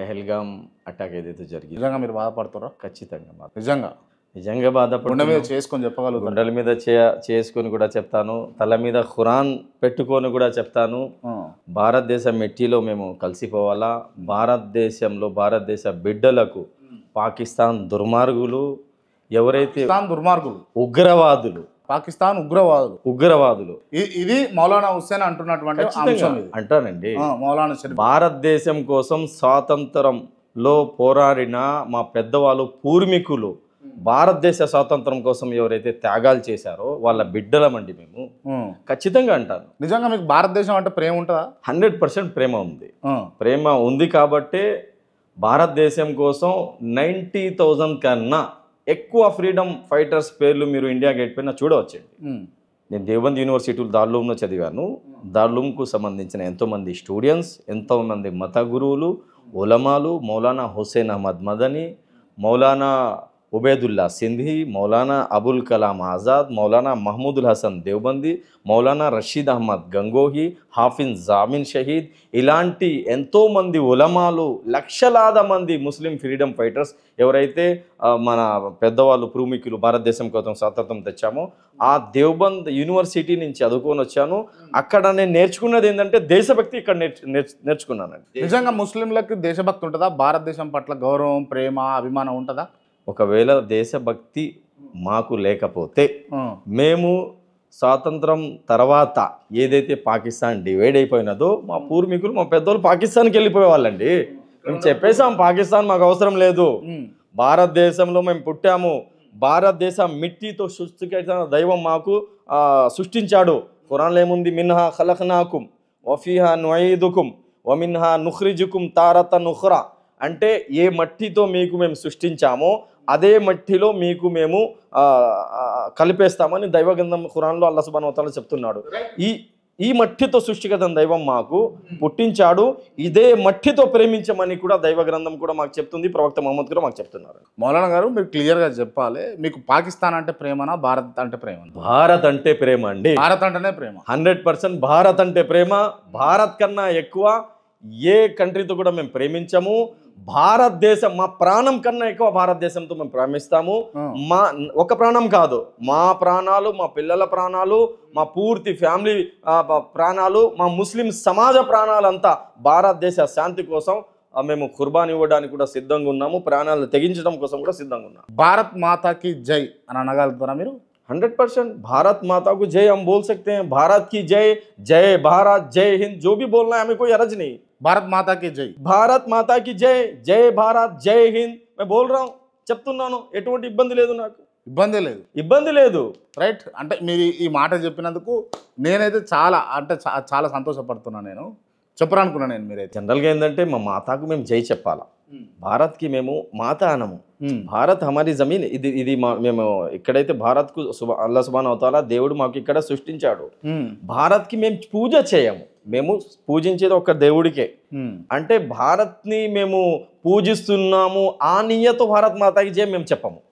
Pahalgam attack ఏదైతే జరిగిందో నిజంగా మీరు బాధపడుతారా? ఖచ్చితంగా నిజంగా నిజంగా గుండె మీద బాధపడుతున్నాను. చేసుకొని చెప్పగలుగుతారు. గుండెల మీద చేసుకొని కూడా చెప్తాను, తల మీద ఖురాన్ పెట్టుకొని కూడా చెప్తాను. భారతదేశ మెట్టిలో మేము కలిసిపోవాలా. భారతదేశ బిడ్డలకు పాకిస్తాన్ దుర్మార్గులు ఎవరైతే దుర్మార్గులు, ఉగ్రవాదులు, పాకిస్తాన్ ఉగ్రవాదులు ఇది మౌలానా హుస్సేన్ అంటున్నటువంటి అంశం ఇది. అంటానండి. మౌలానా షరీఫ్ భారతదేశం కోసం స్వాతంత్రంలో పోరాడిన మా పెద్దవాళ్ళు పూర్వీకులు భారతదేశ స్వాతంత్రం కోసం ఎవరైతే త్యాగాలు చేశారో వాళ్ళ బిడ్డలమండి మేము. ఖచ్చితంగా అంటాను. నిజంగా మీకు భారతదేశం అంటే ప్రేమ ఉంటుందా? 100% ప్రేమ ఉంది. ప్రేమ ఉంది కాబట్టే భారతదేశం కోసం 90,000 కన్నా ఎక్కువ ఫ్రీడమ్ ఫైటర్స్ పేర్లు మీరు ఇండియా గేట్ పైన చూడవచ్చండి. నేను దేవబంద్ యూనివర్సిటీలో దార్లూమ్లో చదివాను. దార్లూమ్కు సంబంధించిన ఎంతోమంది స్టూడెంట్స్, ఎంతోమంది మత గురువులు, ఉలమాలు, మౌలానా హుస్సేన్ అహ్మద్ మదనీ, మౌలానా ఉబేదుల్లా సింధీ, మౌలానా అబుల్ కలాం ఆజాద్, మౌలానా మహమూదుల్ హసన్ దేవబంది, మౌలానా రషీద్ అహ్మద్ గంగోహి, హాఫిజ్ జామిన్ షహీద్, ఇలాంటి ఎంతోమంది ఉలమాలు, లక్షలాది మంది ముస్లిం ఫ్రీడమ్ ఫైటర్స్ ఎవరైతే మన పెద్దవాళ్ళు పూర్వీకులు భారతదేశం కోసం స్వాతంత్రం తెచ్చామో ఆ దేవబంద్ యూనివర్సిటీ నుంచి చదువుకొని వచ్చాను. అక్కడ నేను నేర్చుకున్నది ఏంటంటే దేశభక్తి ఇక్కడ నేర్చుకున్నానండి. నిజంగా ముస్లింలకి దేశభక్తి ఉంటుందా? భారతదేశం పట్ల గౌరవం, ప్రేమ, అభిమానం ఉంటుందా? ఒకవేళ దేశభక్తి మాకు లేకపోతే మేము స్వాతంత్రం తర్వాత ఏదైతే పాకిస్తాన్ డివైడ్ అయిపోయినదో మా పూర్వీకులు, మా పెద్దోళ్ళు పాకిస్తాన్కి వెళ్ళిపోయేవాళ్ళండి. మేము చెప్పేసాం పాకిస్తాన్ మాకు అవసరం లేదు, భారతదేశంలో మేము పుట్టాము, భారతదేశ మిట్టితో సృష్టించిన దైవం మాకు సృష్టించాడు. ఖురాన్లో ఏముంది? మిన్హా ఖలఖ్నాకుం వఫీహా నుయీదుకుం వమిన్హా నుఖ్రిజుకుం తారతన్ ఉఖ్రా. అంటే ఏ మట్టితో మీకు మేము సృష్టించామో అదే మట్టిలో మీకు మేము కలిపేస్తామని దైవగ్రంథం ఖురాన్లో అల్లాహ్ సుబ్హానహు వ తఆలా చెప్తున్నాడు. ఈ మట్టితో సృష్టిగత దైవం మాకు పుట్టించాడు, ఇదే మట్టితో ప్రేమించమని కూడా దైవ గ్రంథం కూడా మాకు చెప్తుంది, ప్రవక్త మహమ్మద్ కూడా మాకు చెప్తున్నారు. మౌలానా గారు మీరు క్లియర్గా చెప్పాలి, మీకు పాకిస్తాన్ అంటే ప్రేమనా, భారత్ అంటే ప్రేమ? భారత్ అంటే ప్రేమ అండి. భారత్ అంటేనే ప్రేమ. 100% భారత్ అంటే ప్రేమ. భారత్ కన్నా ఎక్కువ ఏ కంట్రీతో కూడా మేము ప్రేమించము. భారతదేశం మా ప్రాణం కన్నా ఎక్కువ భారతదేశంతో మేము ప్రేమిస్తాము. మా ఒక ప్రాణం కాదు, మా ప్రాణాలు, మా పిల్లల ప్రాణాలు, మా పూర్తి ఫ్యామిలీ ప్రాణాలు, మా ముస్లిం సమాజ ప్రాణాలంతా భారతదేశ శాంతి కోసం మేము కుర్బాన్ ఇవ్వడానికి కూడా సిద్ధంగా ఉన్నాము, ప్రాణాలు తెగించడం కోసం కూడా సిద్ధంగా ఉన్నాము. భారత్ మాతాకి జై అని అనగలుగుతారా మీరు? 100% भारत माता को जय हम बोल सकते हैं. भारत की जय, जय भारत, जय हिंद, जो भी बोलना है हमें कोई अर्ज नहीं. भारत माता की जय, भारत माता की जय, जय भारत, जय हिंद मैं बोल रहा हूँ, చెప్తున్నాను. ఎటువంటి ఇబ్బంది లేదు, నాకు ఇబ్బంది లేదు. రైట్. అంటే మీరు ఈ మాట చెప్పినందుకు నేనైతే చాలా సంతోషపడుతున్నాను. నేను చెప్పరానుకున్నా. నేను మీరైతే జనరల్గా ఏంటంటే మా మాతాకు మేము జై చెప్పాలా, భారత్కి మేము మాత అనము. భారత్ హమారీ జమీన్. ఇది మేము ఇక్కడైతే భారత్కు అల్లాహ్ సుబ్హానహు వ తఆలా దేవుడు మాకు ఇక్కడ సృష్టించాడు. భారత్కి మేము పూజ చేయము, మేము పూజించేది ఒక దేవుడికే. అంటే భారత్ని మేము పూజిస్తున్నాము ఆ నియతో భారత్ మాతాకి జై మేము చెప్పము.